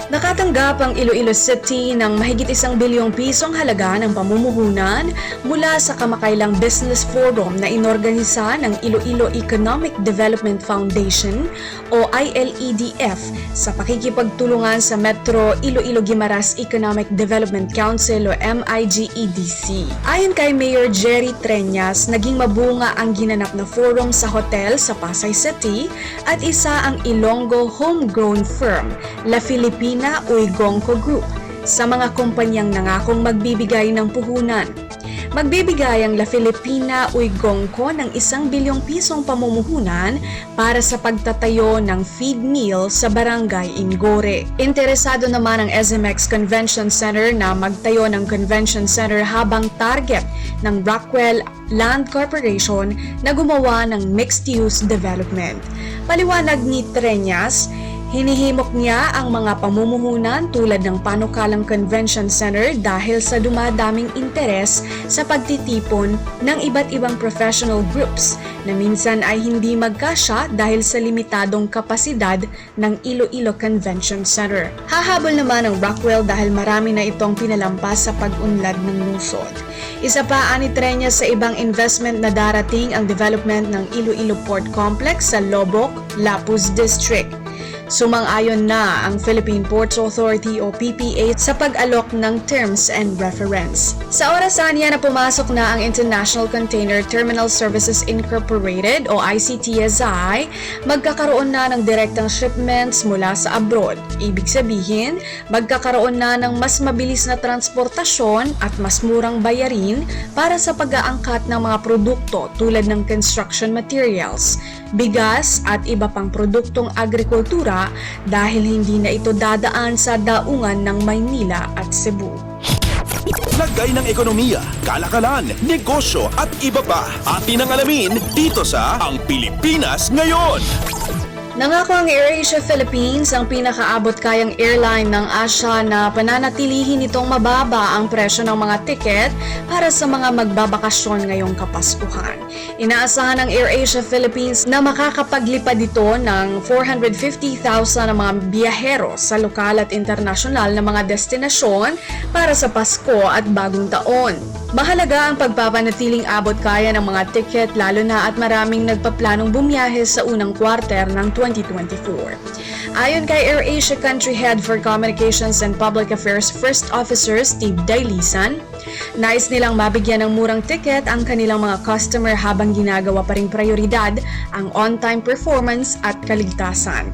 Nakatanggap ang Iloilo City ng mahigit 1 bilyong pisong halaga ng pamumuhunan mula sa kamakailang business forum na inorganisa ng Iloilo Economic Development Foundation o ILEDF sa pakikipagtulungan sa Metro Iloilo-Guimaras Economic Development Council o MIGEDC. Ayon kay Mayor Jerry Treñas, naging mabunga ang ginanap na forum sa hotel sa Pasay City at isa ang Ilonggo homegrown firm, La Filipina Uygongco Group, sa mga kumpanyang nangakong magbibigay ng puhunan. Magbibigay ang La Filipina Uygongco ng 1 bilyong pisong pamumuhunan para sa pagtatayo ng feed mill sa Barangay Ingore. Interesado naman ang SMX Convention Center na magtayo ng convention center habang target ng Rockwell Land Corporation na gumawa ng mixed-use development. Paliwanag ni Treñas, hinihimok niya ang mga pamumuhunan tulad ng panukalang convention center dahil sa dumadaming interes sa pagtitipon ng iba't ibang professional groups na minsan ay hindi magkasya dahil sa limitadong kapasidad ng Iloilo Convention Center. Hahabol naman ang Rockwell dahil marami na itong pinalampas sa pag-unlad ng lungsod. Isa pa ani Treñas sa ibang investment na darating ang development ng Iloilo Port Complex sa Lobok, Lapuz District. Sumang-ayon na ang Philippine Ports Authority o PPA sa pag-alok ng terms and reference. Sa orasan yan na pumasok na ang International Container Terminal Services Incorporated o ICTSI, magkakaroon na ng direktang shipments mula sa abroad. Ibig sabihin, magkakaroon na ng mas mabilis na transportasyon at mas murang bayarin para sa pag-aangkat ng mga produkto tulad ng construction materials, bigas at iba pang produktong agrikultura dahil hindi na ito dadaan sa daungan ng Maynila at Cebu. Lagay ng ekonomiya, kalakalan, negosyo at iba pa. Atin ang alamin dito sa Ang Pilipinas Ngayon. Nangako ang AirAsia Philippines, ang pinakaabot kayang airline ng Asia, na pananatilihin itong mababa ang presyo ng mga tiket para sa mga magbabakasyon ngayong Kapaskuhan. Inaasahan ng AirAsia Philippines na makakapaglipad ito ng 450,000 na mga biyahero sa lokal at internasyonal na mga destinasyon para sa Pasko at Bagong Taon. Mahalaga ang pagpapanatiling abot kaya ng mga tiket lalo na at maraming nagpaplanong bumiyahe sa unang kwarter ng 2024. Ayon kay AirAsia Country Head for Communications and Public Affairs First Officer Steve Dailisan, nais nilang mabigyan ng murang tiket ang kanilang mga customer habang ginagawa pa ring prioridad ang on-time performance at kaligtasan.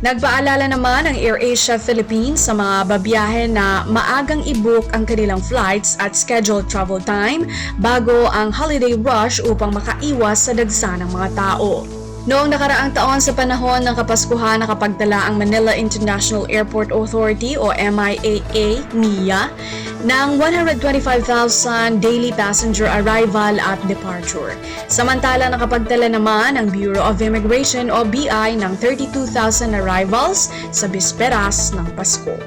Nagpaalala naman ang AirAsia Philippines sa mga babiyahe na maagang i-book ang kanilang flights at scheduled travel time bago ang holiday rush upang makaiwas sa dagsa ng mga tao. Noong nakaraang taon sa panahon ng Kapaskuhan, nakapagtala ang Manila International Airport Authority o MIAA ng 125,000 daily passenger arrival at departure. Samantala, nakapagtala naman ang Bureau of Immigration o BI ng 32,000 arrivals sa bisperas ng Pasko.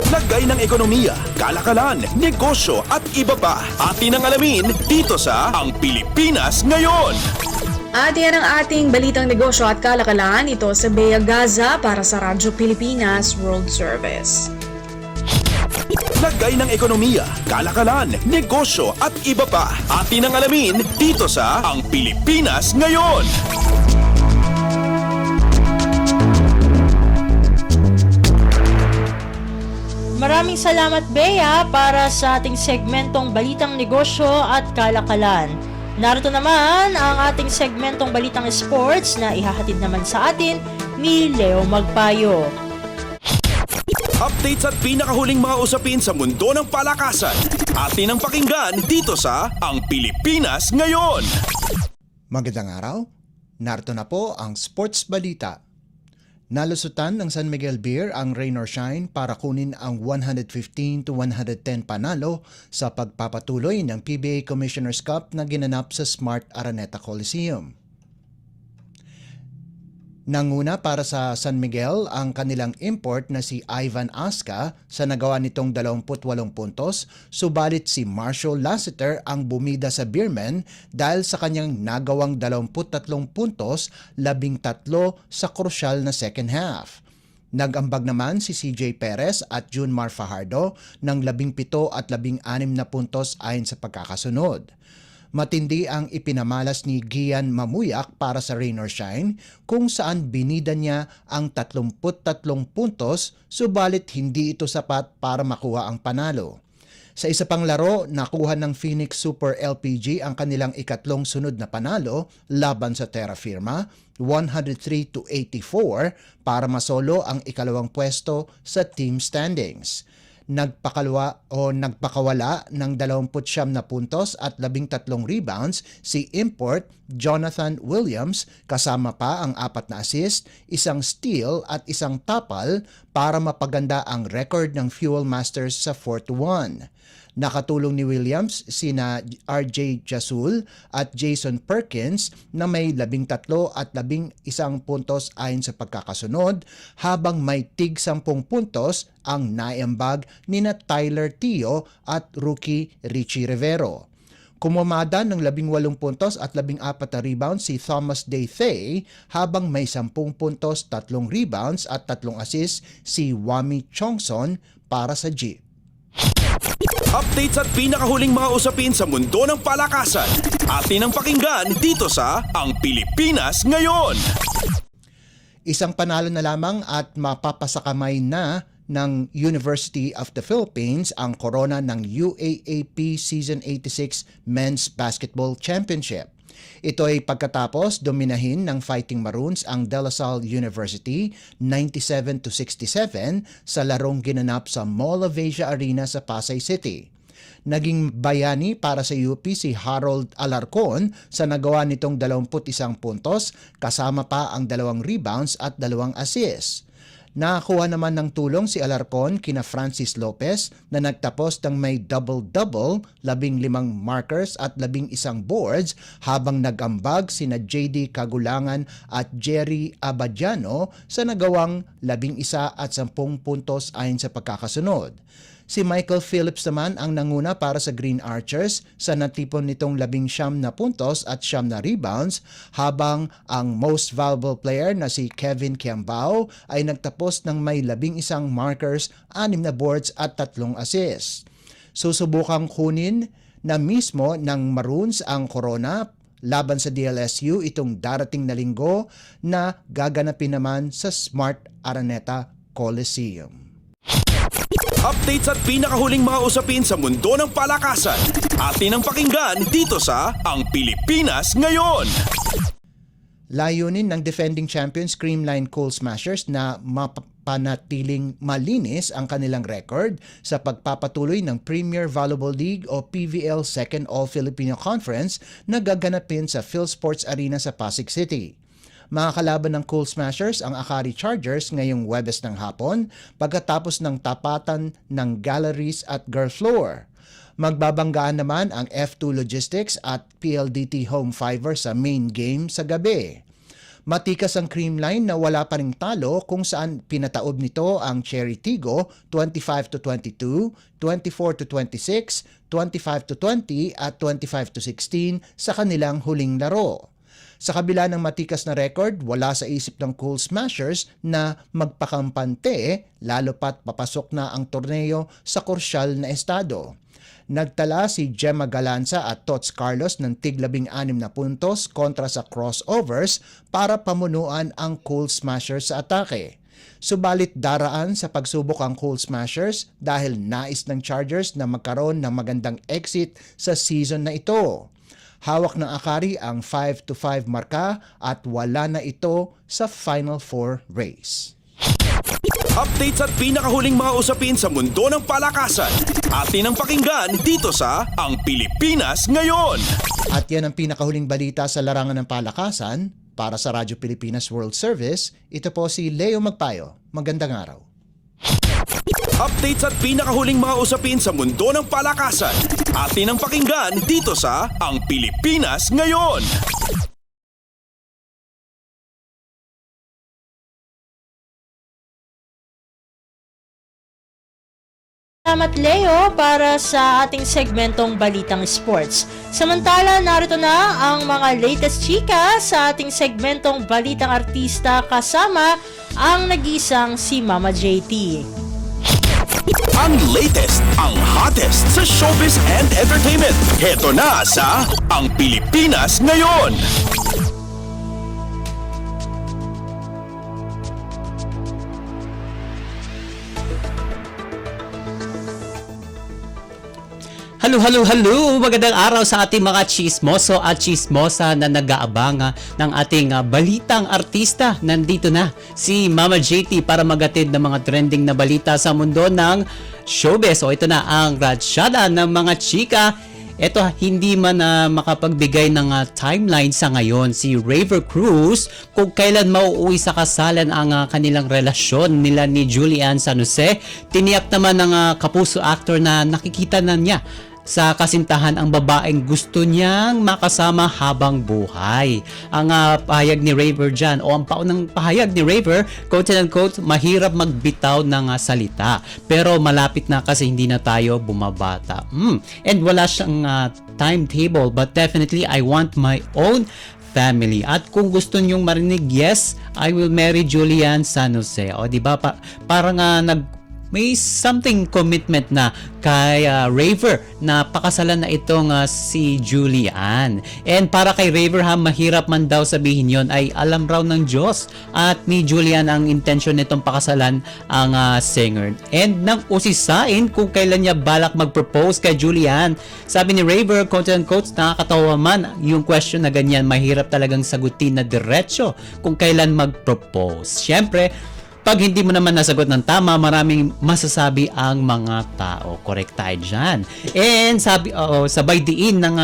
Lagay ng ekonomiya, kalakalan, negosyo at iba pa. Atin ang alamin dito sa Ang Pilipinas Ngayon. At yan ang ating balitang negosyo at kalakalan, ito sa Bea Gaza para sa Radyo Pilipinas World Service. Lagay ng ekonomiya, kalakalan, negosyo at iba pa. Atin ang alamin dito sa Ang Pilipinas Ngayon. Maraming salamat, Bea, para sa ating segmentong Balitang Negosyo at Kalakalan. Narito naman ang ating segmentong Balitang Sports na ihahatid naman sa atin ni Leo Magpayo. Updates at pinakahuling mga usapin sa mundo ng palakasan. Atin ang pakinggan dito sa Ang Pilipinas Ngayon. Magandang araw. Narito na po ang Sports Balita. Nalusutan ng San Miguel Beer ang Rain or Shine para kunin ang 115-110 panalo sa pagpapatuloy ng PBA Commissioner's Cup na ginanap sa Smart Araneta Coliseum. Nanguna para sa San Miguel ang kanilang import na si Ivan Asca sa nagawa nitong 28 puntos, subalit si Marshall Lassiter ang bumida sa Beermen dahil sa kanyang nagawang 23 puntos, 13 sa krusyal na second half. Nag-ambag naman si CJ Perez at Junmar Fajardo ng 17 at 16 na puntos ayon sa pagkakasunod. Matindi ang ipinamalas ni Gian Mamuyak para sa Rain or Shine kung saan binida niya ang 33 puntos subalit hindi ito sapat para makuha ang panalo. Sa isa pang laro, nakuha ng Phoenix Super LPG ang kanilang ikatlong sunod na panalo laban sa Terra Firma, 103-84 para masolo ang ikalawang pwesto sa team standings. Nagpakawala ng 29 na puntos at 13 rebounds si import Jonathan Williams kasama pa ang 4 na assist, isang steal at isang tapal para mapaganda ang record ng Fuel Masters sa 4-1. Nakatulong ni Williams sina RJ Jasul at Jason Perkins na may 13 at 11 puntos ayon sa pagkakasunod habang may tig 10 puntos ang naiambag nina Tyler Tio at rookie Richie Rivero. Kumamada ng 18 puntos at 14 na rebounds si Thomas Day-Thay habang may 10 puntos, 3 rebounds at 3 assists si Wami Chongson para sa Jeep. Updates at pinakahuling mga usapin sa mundo ng palakasan. Atin ang pakinggan dito sa Ang Pilipinas Ngayon. Isang panalo na lamang at mapapasakamay na ng University of the Philippines ang korona ng UAAP Season 86 Men's Basketball Championship. Ito ay pagkatapos dominahin ng Fighting Maroons ang De La Salle University 97-67 sa larong ginanap sa Mall of Asia Arena sa Pasay City. Naging bayani para sa UP si Harold Alarcon sa nagawa nitong 21 puntos kasama pa ang 2 rebounds at 2 assists. Nakakuha naman ng tulong si Alarcon kina Francis Lopez na nagtapos ng may double-double, 15 markers at 11 boards habang nagambag sina JD Kagulangan at Jerry Abadiano sa nagawang 11 at 10 puntos ayon sa pagkakasunod. Si Michael Phillips naman ang nanguna para sa Green Archers sa natipon nitong 19 na puntos at 9 na rebounds habang ang most valuable player na si Kevin Kiambao ay nagtapos ng may 11 markers, 6 na boards at 3 assists. Susubukang kunin na mismo ng Maroons ang corona laban sa DLSU itong darating na linggo na gaganapin naman sa Smart Araneta Coliseum. Updates at pinakahuling mga usapin sa mundo ng palakasan. Atin ang pakinggan dito sa Ang Pilipinas Ngayon. Layunin ng defending champions Creamline Coal Smashers na mapanatiling malinis ang kanilang record sa pagpapatuloy ng Premier Volleyball League o PVL Second All-Filipino Conference na gaganapin sa PhilSports Arena sa Pasig City. Mga kalaban ng Coal Smashers ang Akari Chargers ngayong Huwebes ng hapon pagkatapos ng tapatan ng Galleries at Girl Floor. Magbabanggaan naman ang F2 Logistics at PLDT Home Fiber sa main game sa gabi. Matikas ang Creamline na wala pa ring talo kung saan pinataob nito ang Cherry Tigo 25-22, 24-26, 25-20 at 25-16 sa kanilang huling laro. Sa kabila ng matikas na record, wala sa isip ng Coal Smashers na magpakampante lalo pat papasok na ang torneo sa kursyal na estado. Nagtala si Gemma Galanza at Tots Carlos ng tig-16 na puntos kontra sa crossovers para pamunuan ang Coal Smashers sa atake. Subalit daraan sa pagsubok ang Coal Smashers dahil nais ng Chargers na magkaroon ng magandang exit sa season na ito. Hawak ng Akari ang 5-5 marka at wala na ito sa Final Four race. Updates at pinakahuling mga usapin sa mundo ng palakasan. Atin ang pakinggan dito sa Ang Pilipinas Ngayon. At yan ang pinakahuling balita sa larangan ng palakasan. Para sa Radyo Pilipinas World Service, ito po si Leo Magpayo. Magandang araw. Updates at pinakahuling mga usapin sa mundo ng palakasan. Atin ang pakinggan dito sa Ang Pilipinas Ngayon. salamat Leo para sa ating segmentong Balitang Sports. Samantala, narito na ang mga latest chika sa ating segmentong Balitang Artista kasama ang nag-iisang si Mama JT. Ang latest, ang hottest sa showbiz and entertainment. Heto na sa Ang Pilipinas Ngayon. Hello! Magandang araw sa ating mga chismoso at chismosa na nag-aabang ng ating balitang artista. Nandito na si Mama JT para magatid ng mga trending na balita sa mundo ng showbiz. So ito na ang ratsyada ng mga chika. Ito, hindi man makapagbigay ng timeline sa ngayon si Raver Cruz kung kailan mauuwi sa kasalan ang kanilang relasyon nila ni Julian San Jose. Tiniyak naman ng kapuso actor na nakikita na niya sa kasintahan ang babaeng gusto niyang makasama habang buhay. Ang pahayag ni Raver dyan, o ang paunang pahayag ni Raver, quote and quote, mahirap magbitaw ng salita. Pero malapit na kasi hindi na tayo bumabata. And wala siyang timetable, but definitely I want my own family. At kung gusto nyong marinig, yes, I will marry Julian San Jose. O diba, parang may something commitment na kay Raver na pakasalan na itong si Julian. And para kay Raver mahirap man daw sabihin yon, ay alam raw ng Diyos at ni Julian ang intention nitong pakasalan ang singer. And nang usisain kung kailan niya balak mag-propose kay Julian. Sabi ni Raver, quote unquote, nakakatawa man yung question na ganyan, mahirap talagang sagutin na diretso kung kailan mag-propose. Syempre, pag hindi mo naman nasagot ng tama, maraming masasabi ang mga tao. Correct tayo dyan. And sabay diin ng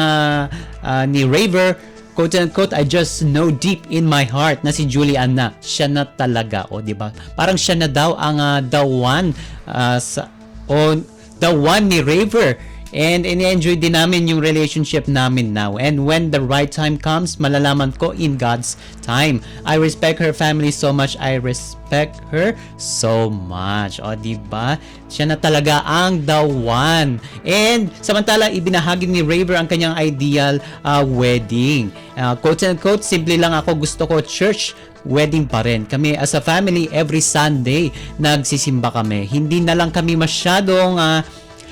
ni Raver, quote unquote, I just know deep in my heart na si Julian na siya na talaga. O diba? Parang siya na daw ang the one ni Raver. And ini-enjoy din namin yung relationship namin now. And when the right time comes, malalaman ko in God's time. I respect her family so much. I respect her so much. O, diba? Siya na talaga ang the one. And samantala, ibinahagi ni Raver ang kanyang ideal wedding. Quote and quote, simple lang ako, gusto ko church wedding pa rin. Kami as a family, every Sunday, nagsisimba kami. Hindi na lang kami masyadong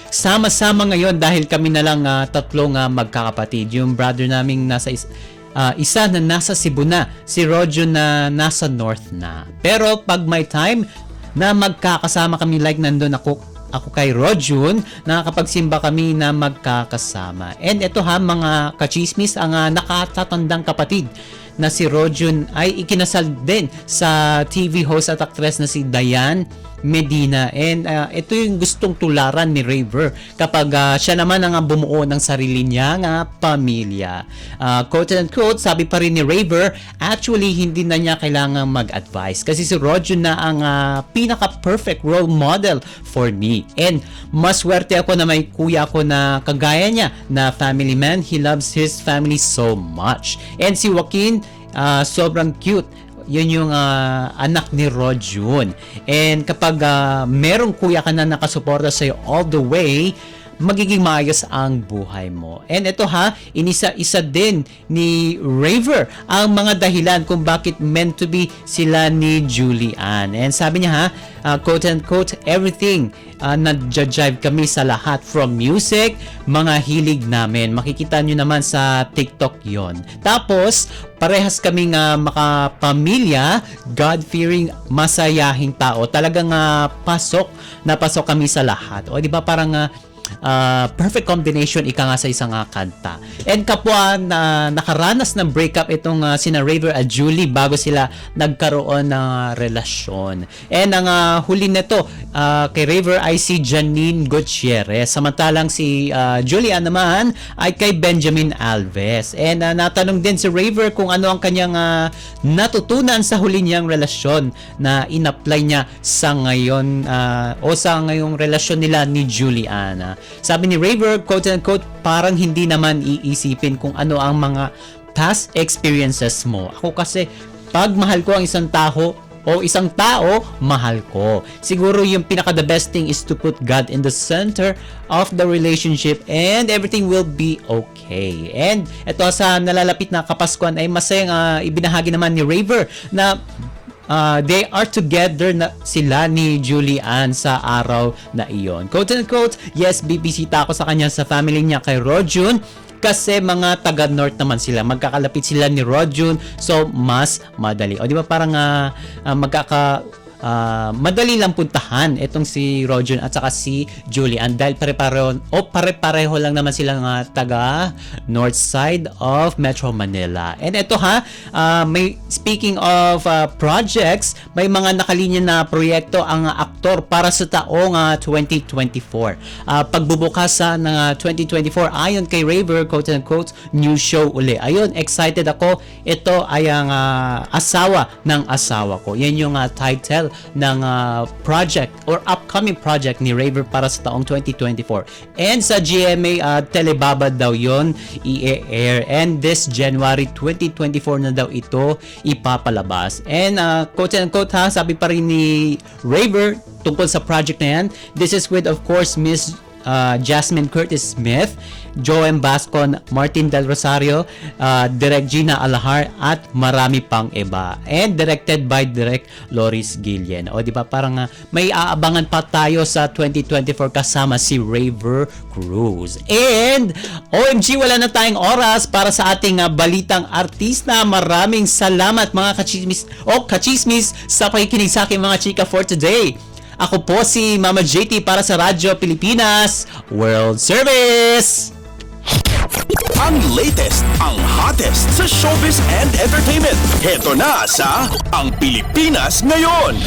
sama-sama ngayon dahil kami na lang tatlong magkakapatid. Yung brother naming nasa isa na nasa Cebu na, si Rojo na nasa North na. Pero pag may time na magkakasama kami, like nandun ako kay Rojun, nakakapagsimba kami na magkakasama. And ito mga kachismis, ang nakatatandang kapatid na si Rojun ay ikinasal din sa TV host at actress na si Diane Medina. And ito yung gustong tularan ni Raver kapag siya naman ang bumuo ng sarili niyang pamilya. Quote and quote, sabi pa rin ni Raver, actually hindi na niya kailangang mag-advise kasi si Rojun na ang pinaka-perfect role model for me. And mas swerte ako na may kuya ako na kagaya niya na family man. He loves his family so much. And si Joaquin, sobrang cute. Yun yung anak ni Rojun. And kapag merong kuya ka na nakasuporta sa'yo all the way, magiging maayos ang buhay mo. And ito inisa-isa din ni Raver ang mga dahilan kung bakit meant to be sila ni Julian. And sabi niya quote and quote, everything nag-jive kami sa lahat from music, mga hilig namin. Makikita nyo naman sa TikTok yon. Tapos, parehas kaming makapamilya, God-fearing, masayahing tao. Talagang pasok kami sa lahat. O di ba parang perfect combination ika nga sa isang kanta. And kapwa na nakaranas ng breakup itong sina Raver at Julie bago sila nagkaroon ng relasyon. And ang huli nito kay Raver ay si Janine Gutierrez. Samantalang si Julia naman ay kay Benjamin Alves. And natanong din si Raver kung ano ang kanyang natutunan sa huli niyang relasyon na in-apply niya sa ngayon o sa ngayong relasyon nila ni Juliana. Sabi ni Raver, quote unquote, parang hindi naman iisipin kung ano ang mga past experiences mo. Ako kasi, pag mahal ko ang isang tao, o isang tao, mahal ko. Siguro yung pinaka the best thing is to put God in the center of the relationship and everything will be okay. And ito sa nalalapit na Kapaskuhan ay masayang ibinahagi naman ni Raver na they are together na sila ni Julian sa araw na iyon. Quote and quote, yes, bibisita ako sa kanya sa family niya kay Rojun kasi mga taga North naman sila. Magkakalapit sila ni Rojun, so mas madali. O di ba parang madali lang puntahan itong si Rojun at saka si Julian dahil pare-pareho lang naman sila taga north side of Metro Manila. And ito may speaking of projects, may mga nakalinya na proyekto ang aktor para sa taong 2024. Pagbubukas ng 2024 ayon kay Raver, quote and quote, new show uli. Ayun, excited ako. Ito ay ang asawa ng asawa ko. Yan yung title ng project or upcoming project ni Raver para sa taong 2024. And sa GMA Telebabad daw yon i-air and this January 2024 na daw ito ipapalabas. And quote and quote sabi pa rin ni Raver tungkol sa project na yan, this is with of course Miss Jasmine Curtis Smith, Joem Bascon, Martin Del Rosario, Direk Gina Alahar at marami pang iba. And directed by Direk Loris Guillen. O di ba parang may aabangan pa tayo sa 2024 kasama si Raver Cruz. And OMG, wala na tayong oras para sa ating balitang artista. Maraming salamat mga kachismis sa pakikinig sa aking mga chika for today. Ako po si Mama JT para sa Radyo Pilipinas World Service! Ang latest, ang hottest sa showbiz and entertainment. Heto na sa Ang Pilipinas Ngayon!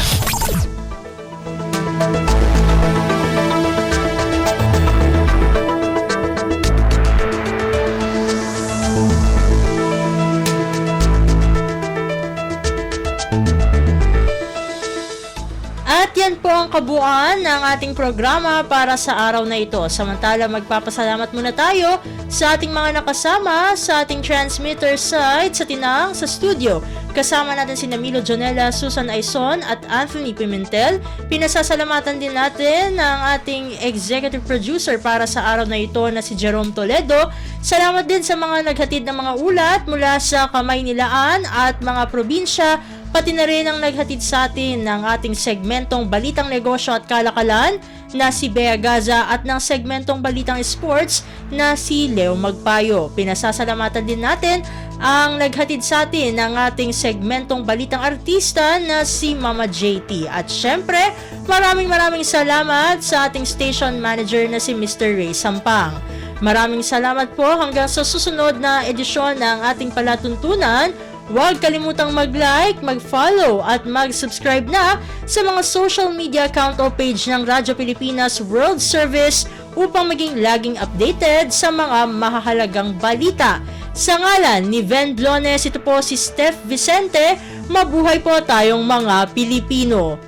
At yan po ang kabuuan ng ating programa para sa araw na ito. Samantala, magpapasalamat muna tayo sa ating mga nakasama sa ating transmitter site sa Tinang sa studio. Kasama natin si Milo Jonella, Susan Aison at Anthony Pimentel. Pinasasalamatan din natin ang ating executive producer para sa araw na ito na si Jerome Toledo. Salamat din sa mga naghatid ng mga ulat mula sa Kamaynilaan at mga probinsya, pati na rin ang naghatid sa atin ng ating segmentong Balitang Negosyo at Kalakalan na si Bea Gaza at ng segmentong Balitang Sports na si Leo Magpayo. Pinasasalamatan din natin ang naghatid sa atin ng ating segmentong Balitang Artista na si Mama JT. At syempre, maraming salamat sa ating station manager na si Mr. Ray Sampang. Maraming salamat po hanggang sa susunod na edisyon ng ating palatuntunan. Huwag kalimutang mag-like, mag-follow at mag-subscribe na sa mga social media account o page ng Radyo Pilipinas World Service upang maging laging updated sa mga mahahalagang balita. Sa ngalan ni Ven Blones, ito po si Steph Vicente. Mabuhay po tayong mga Pilipino.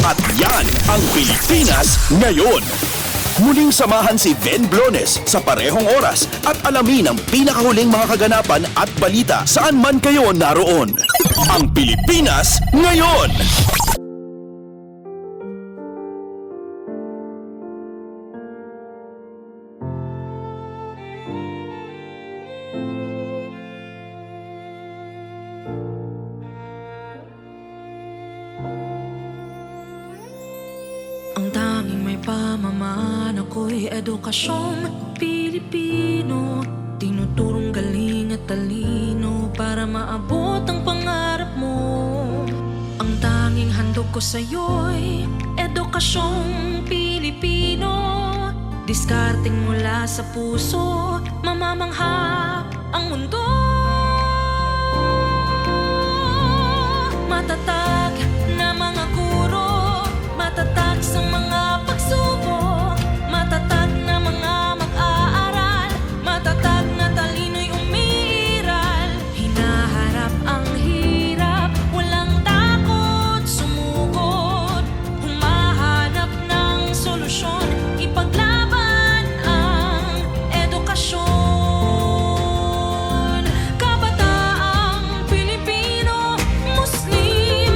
At yan ang Pilipinas Ngayon. Muling samahan si Ven Blones sa parehong oras at alamin ang pinakahuling mga kaganapan at balita saan man kayo naroon. Ang Pilipinas Ngayon! Ang tanging may pamamaan ako'y edukasyong Pilipino. Tinuturong galing at talino para maabot ang pangarap mo. Ang tanging handog ko sa'yo'y edukasyong Pilipino. Diskarteng mula sa puso, mamamangha ang mundo. Matatag na mga guro, matatag sa mga pagsubok, matatag na mga mag-aaral, matatag na talino'y umiiral. Hinaharap ang hirap, walang takot sumugod, humahanap ng solusyon, ipaglaban ang edukasyon. Kabataang Pilipino, Muslim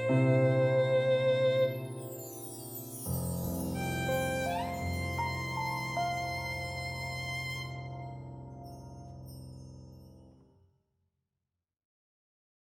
Pilipinas.